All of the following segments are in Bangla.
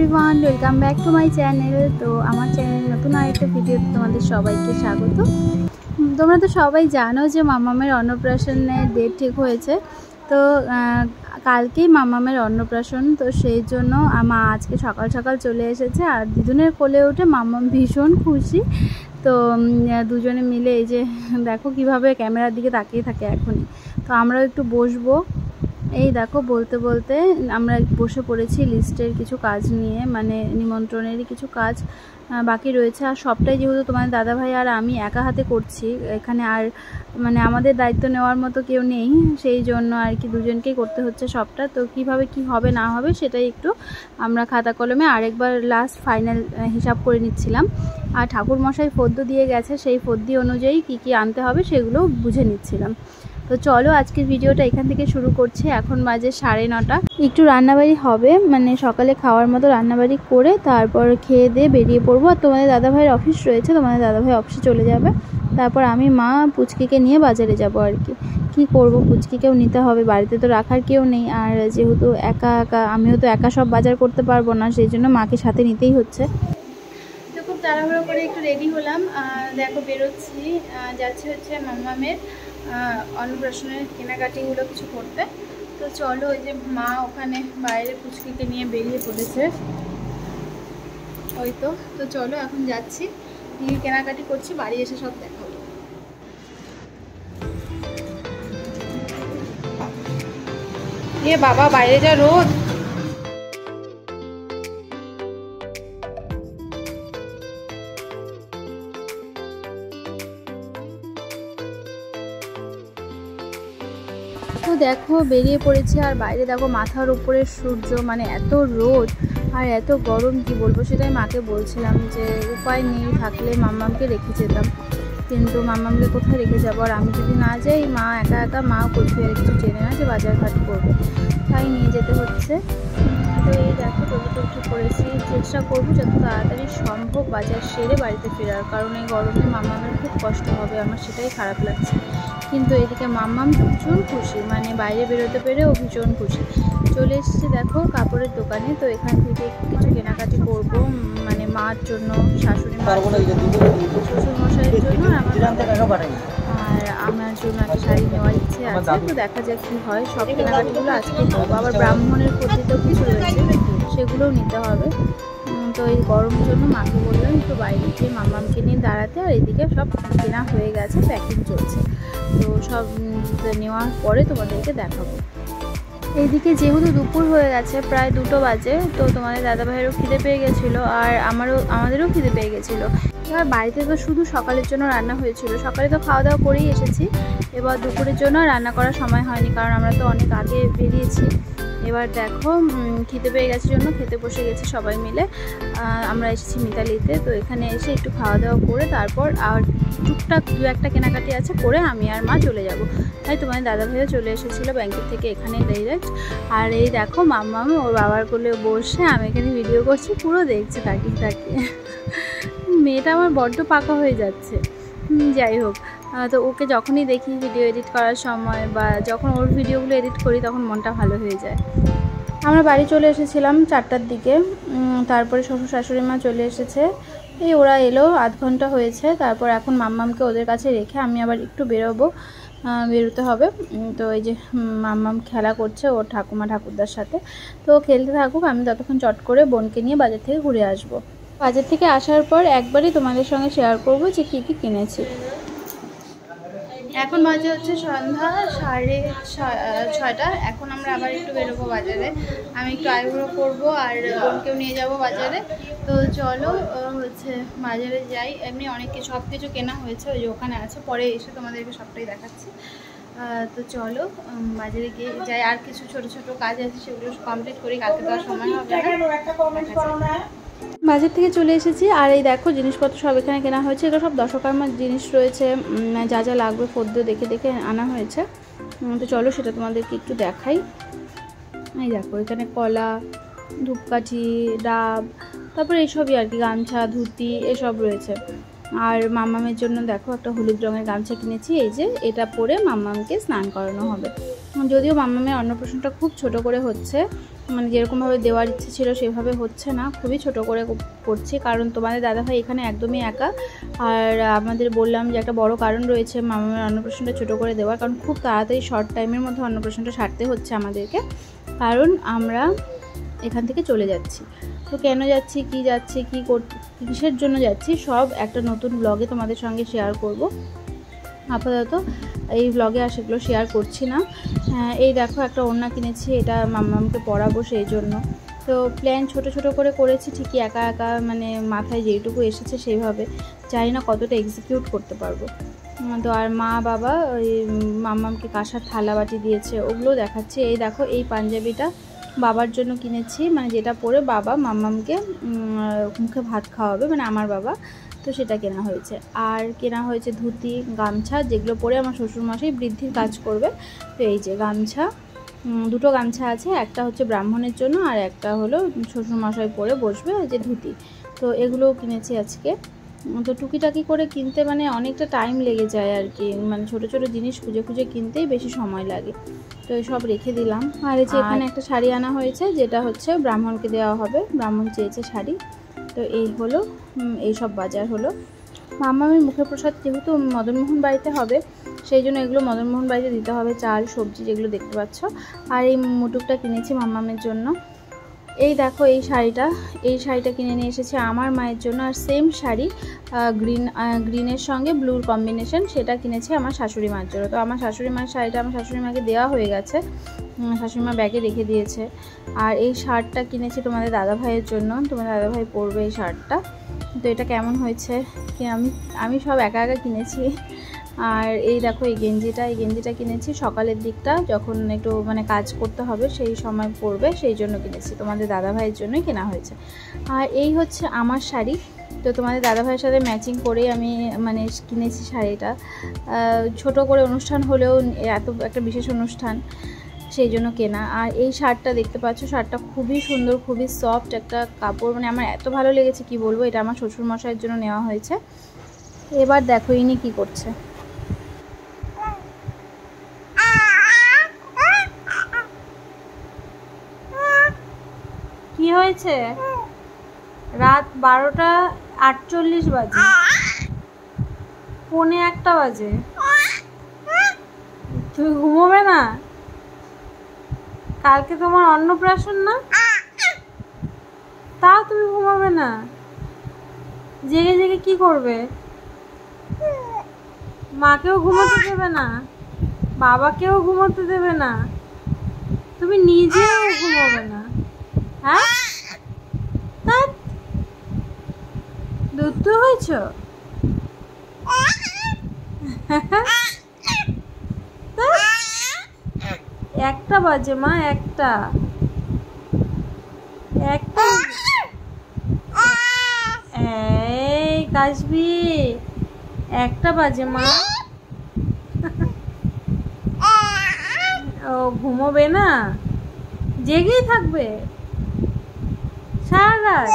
Everyone welcome back to my channel. तो आमार चैनल नतून आरेकटा भिडियो तुम्हादेर सबाइके स्वागत। तोमरा तो सबाई जानो जे मामामेर अन्नप्राशनेर डेट ठीक होयेछे। तो कालकेई मामामेर अन्नप्राशन, तो सेई जोन्नो मा आजके सकाल सकाल चले एसेछे आर दिदुनेर कोले उठे मामाम भीषण खुशी। तो दुजोने मिले এই যে দেখো কিভাবে ক্যামেরার দিকে তাকিয়ে থাকে এখনই। তো আমরাও একটু বসবো। এই দেখো বলতে বলতে আমরা বসে পড়েছি লিস্টের কিছু কাজ নিয়ে, মানে নিমন্ত্রণেরই কিছু কাজ বাকি রয়েছে। আর সবটাই যেহেতু তোমাদের দাদাভাই আর আমি একা হাতে করছি, এখানে আর মানে আমাদের দায়িত্ব নেওয়ার মতো কেউ নেই, সেই জন্য আর কি দুজনকেই করতে হচ্ছে সবটা। তো কিভাবে কি হবে না হবে সেটাই একটু আমরা খাতা কলমে আরেকবার লাস্ট ফাইনাল হিসাব করে নিচ্ছিলাম। আর ঠাকুর মশাই ফদ্য দিয়ে গেছে, সেই ফদ্দি অনুযায়ী কি কি আনতে হবে সেগুলো বুঝে নিচ্ছিলাম। তো চলো আজকের ভিডিওটা এখান থেকে শুরু করছি। এখন বাজে 9:30। একটু রান্নাবাড়ি হবে, মানে সকালে খাওয়ার মতো রান্নাবাড়ি করে তারপর খেয়ে দিয়ে বেরিয়ে পড়বো। আর তোমাদের দাদাভাইয়ের অফিস রয়েছে, তোমাদের দাদাভাই অফিসে চলে যাবে। তারপর আমি মা পুচকিকে নিয়ে বাজারে যাব আর কি করবো, পুচকিকেও নিতে হবে, বাড়িতে তো রাখার কেউ নেই। আর যেহেতু একা আমিও তো একা সব বাজার করতে পারবো না, সেই জন্য মাকে সাথে নিতেই হচ্ছে। তো খুব তাড়াহুড়ো করে একটু রেডি হলাম, দেখো বেরোচ্ছি, যাচ্ছি হচ্ছে মামামের অন্নপ্রাশনের কেনাকাটিগুলো কিছু করতে। তো চলো, ওই যে মা ওখানে বাইরে পুচকিকে নিয়ে বেরিয়ে পড়েছে, ওই তো। তো চলো এখন যাচ্ছি, গিয়ে কেনাকাটি করছি, বাড়ি এসে সব দেখাবো। এ বাবা, বাইরে যা রোদ। তো দেখো বেরিয়ে পড়েছি, আর বাইরে দেখো মাথার উপরে সূর্য, মানে এত রোদ আর এত গরম, কি বলবো। সেটাই মাকে বলছিলাম যে উপায় নেই, থাকলে মাম্মামকে রেখে যেতাম, কিন্তু মাম্মামকে কোথায় রেখে যাবো। আর আমি যদি না যাই, মা একা মাও কোথায় কিছু চেনে না যে বাজার ঘাট করবে, তাই নিয়ে যেতে হচ্ছে। তো এই দেখো টোটোতে উঠে পড়েছি, চেষ্টা করবো যত তাড়াতাড়ি সম্ভব বাজার সেরে বাড়িতে ফেরার, কারণ এই গরমে মাম্মামের খুব কষ্ট হবে, আমার সেটাই খারাপ লাগছে। কিন্তু এদিকে মাম্মাম ভীষণ খুশি, মানে বাইরে বেরোতে পেরেও ভীষণ খুশি। চলে এসেছি দেখো কাপড়ের দোকানে। তো এখান থেকে কিছু কেনাকাটি করব, মানে মার জন্য, শাশুড়ি মার, শ্বশুরমশাইয়ের জন্য, আর আমার জন্য একটা শাড়ি নেওয়ার ইচ্ছে আছে। তো দেখা যাক কী হয়, সব কেনাকাটিগুলো আজকে করবো। আবার ব্রাহ্মণের পদ্ধতিতেও কিছু রয়েছে, সেগুলোও নিতে হবে। তো এই গরমের জন্য মাকে বললাম একটু বাইরে গিয়ে মাম্মামকে নিয়ে দাঁড়াতে, আর এদিকে সব কেনা হয়ে গেছে, প্যাকিং চলছে। তো সব নেওয়ার পরে তোমাদেরকে দেখাবো। এইদিকে যেহেতু দুপুর হয়ে গেছে, প্রায় 2টো বাজে, তো তোমাদের দাদাভাইয়েরও খিদে পেয়ে গেছিলো, আর আমাদেরও খিদে পেয়ে গেছিলো। এবার বাড়িতে তো শুধু সকালের জন্য রান্না হয়েছিল, সকালে তো খাওয়া দাওয়া করেই এসেছি। এবার দুপুরের জন্য রান্না করার সময় হয়নি, কারণ আমরা তো অনেক আগে বেরিয়েছি। এবার দেখো খেতে পেয়ে গেছে জন্য খেতে বসে গেছি সবাই মিলে। আমরা এসেছি মিতালিতে, তো এখানে এসে একটু খাওয়া দাওয়া করে তারপর আর টুকটাক 2-1টা কেনাকাটি আছে করে আমি আর মা চলে যাব। তাই তোমাদের দাদাভাইও চলে এসেছিলো ব্যাংকের থেকে এখানে ডাইরেক্ট। আর এই দেখো মাম্মাম ওর বাবার কোলে বসে, আমি এখানে ভিডিও করছি, পুরো দেখছে তাকিয়ে। মেয়েটা আমার বড্ড পাকা হয়ে যাচ্ছে। যাই হোক, তো ওকে যখনই দেখি ভিডিও এডিট করার সময় বা যখন ওর ভিডিওগুলো এডিট করি, তখন মনটা ভালো হয়ে যায়। আমরা বাড়ি চলে এসেছিলাম 4টার দিকে, তারপরে শ্বশুর শাশুড়ি মা চলে এসেছে, এই ওরা এলো, আধ ঘন্টা হয়েছে। তারপর এখন মাম্মামকে ওদের কাছে রেখে আমি আবার একটু বেরোতে হবে। তো এই যে মাম্মাম খেলা করছে ওর ঠাকুমা ঠাকুরদার সাথে, তো খেলতে থাকুক, আমি ততক্ষণ চট করে বোনকে নিয়ে বাজার থেকে ঘুরে আসবো। বাজার থেকে আসার পর একবারই তোমাদের সঙ্গে শেয়ার করবো যে কী কিনেছি। এখন বাজে হচ্ছে সন্ধ্যা 6:30। এখন আমরা আবার একটু বেরোবো বাজারে, আমি একটু আইব্রো করবো আর বোনকেও নিয়ে যাব বাজারে। তো চলো হচ্ছে বাজারে যাই। এমনি সব কিছু কেনা হয়েছে, ওই যে ওখানে আছে, পরে এসে তোমাদেরকে সবটাই দেখাচ্ছি। তো চলো বাজারে গিয়ে যাই, আর কিছু ছোট কাজ আছে সেগুলো কমপ্লিট করি, কালকে তো আর সময় হবে না। বাজার থেকে চলে এসেছি, আর এই দেখো জিনিসপত্র সব এখানে কেনা হয়েছে, এগুলো সব দশকর্মার জিনিস রয়েছে, যা যা লাগবে ফদ্য দেখে আনা হয়েছে। তো চলো সেটা তোমাদেরকে একটু দেখাই। এই দেখো এখানে কলা, ধূপকাঠি, ডাব, তারপরে এইসবই আর কি, গামছা, ধুতি এসব রয়েছে। আর মাম্মামের জন্য দেখো একটা হলুদ রঙের গামছা কিনেছি, এই যে এটা পরে মাম্মামকে স্নান করানো হবে। যদিও মাম্মামের অন্নপ্রাশনটা খুব ছোট করে হচ্ছে, মানে যেরকমভাবে দেওয়ার ইচ্ছে ছিল সেভাবে হচ্ছে না, খুবই ছোট করে করছি, কারণ তোমাদের দাদাভাই এখানে একদমই একা। আর আমাদের বললাম যে একটা বড় কারণ রয়েছে মাম্মামের অন্নপ্রাশনটা ছোট করে দেওয়ার, কারণ খুব তাড়াতাড়ি শর্ট টাইমের মধ্যে অন্নপ্রাশনটা সারতে হচ্ছে আমাদেরকে, কারণ আমরা এখান থেকে চলে যাচ্ছি। তো কেন যাচ্ছি, কি যাচ্ছি, কিসের জন্য যাচ্ছি, সব একটা নতুন ব্লগে তোমাদের সঙ্গে শেয়ার করব। আপাতত এই ব্লগে আর সেগুলো শেয়ার করছি না। এই দেখো একটা ওড়না কিনেছি, এটা মাম্মামকে পরাবো সেই জন্য। তো প্ল্যান ছোট ছোট করে করেছি ঠিকই, একা একা মানে মাথায় যেইটুকু এসেছে সেইভাবে, জানি না কতটা এক্সিকিউট করতে পারবো। তো আর মা বাবা ওই মাম্মামকে কাঁসার থালা বাটি দিয়েছে, ওগুলো দেখাচ্ছি। এই দেখো এই পাঞ্জাবিটা বাবার জন্য কিনেছি, মানে যেটা পরে বাবা মাম্মামকে মুখে ভাত খাওয়াবে, মানে আমার বাবা, তো সেটা কেনা হয়েছে। আর কেনা হয়েছে ধুতি, গামছা, যেগুলো পরে আমার শ্বশুরমশাই বৃদ্ধির কাজ করবে। তো এই যে গামছা, দুটো গামছা আছে, একটা হচ্ছে ব্রাহ্মণের জন্য আর একটা হলো শ্বশুরমশাই পরে বসবে, যে ধুতি। তো এগুলোও কিনেছি আজকে। তো টুকিটাকি করে কিনতে মানে অনেকটা টাইম লেগে যায় আর কি, মানে ছোটো ছোটো জিনিস খুঁজে খুঁজে কিনতেই বেশি সময় লাগে। তো সব রেখে দিলাম। আর এই যে এখানে একটা শাড়ি আনা হয়েছে, যেটা হচ্ছে ব্রাহ্মণকে দেওয়া হবে, ব্রাহ্মণ চেয়েছে শাড়ি। তো এই হলো, এই সব বাজার হলো। মাম্মামের মুখের প্রসাদ যেহেতু মদনমোহন বাড়িতে হবে, সেই জন্য এগুলো মদনমোহন বাড়িতে দিতে হবে, চাল সবজি যেগুলো দেখতে পাচ্ছ। আর এই মুটুকটা কিনেছি মাম্মামের জন্য। এই দেখো এই শাড়িটা কিনে নিয়ে এসেছে আমার মায়ের জন্য। আর সেম শাড়ি গ্রিনের সঙ্গে ব্লুর কম্বিনেশন, সেটা কিনেছি আমার শাশুড়ি মার জন্য। তো আমার শাশুড়ি মায়ের শাড়িটা আমার শাশুড়ি মাকে দেওয়া হয়ে গেছে, শাশুড়ি মা ব্যাগে রেখে দিয়েছে। আর এই শার্টটা কিনেছি তোমাদের দাদাভাইয়ের জন্য, তোমাদের দাদাভাই পরবে এই শার্টটা। তো এটা কেমন হয়েছে, কি আমি সব একা একা কিনেছি। আর এই দেখো এই গেঞ্জিটা কিনেছি সকালের দিকটা, যখন একটু মানে কাজ করতে হবে সেই সময় পরবে, সেই জন্য কিনেছি, তোমাদের দাদাভাইয়ের জন্যই কেনা হয়েছে। আর এই হচ্ছে আমার শাড়ি, তো তোমাদের দাদাভাইয়ের সাথে ম্যাচিং করেই আমি মানে কিনেছি শাড়িটা। ছোট করে অনুষ্ঠান হলেও এত একটা বিশেষ অনুষ্ঠান, সেই জন্য কেনা। আর এই শার্টটা দেখতে পাচ্ছ, শার্টটা খুবই সুন্দর, খুবই সফট একটা কাপড়, মানে আমার এত ভালো লেগেছে কি বলবো। এটা আমার শ্বশুরমশাইয়ের জন্য নেওয়া হয়েছে। এবার দেখো ইনি কি করছে। কি হয়েছে? রাত 12:48 বাজে, 1:45 বাজে, তুমি ঘুমোবে না? কালকে তোমার অন্নপ্রাশন না, তাও তুমি ঘুমাবে না? জেগে জেগে কি করবে? মাকেও ঘুমোতে দেবে না, বাবাকেও ঘুমোতে দেবে না, তুমি নিজেও ঘুমোবে না? হ্যাঁ, দুধ হয়েছ? একটা বাজে মা, একটা এই কাশবি, একটা বাজে মা। ও ঘুমোবে না, জেগেই থাকবে সারা রাত?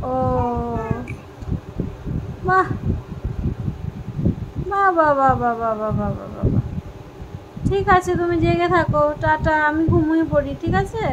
ও বাহ বাহ বাহ বাহ বাহ বাহ বাহ বাহ বাহ বাহ, ঠিক আছে তুমি জেগে থাকো, টাটা, আমি ঘুমিয়ে পড়ি, ঠিক আছে?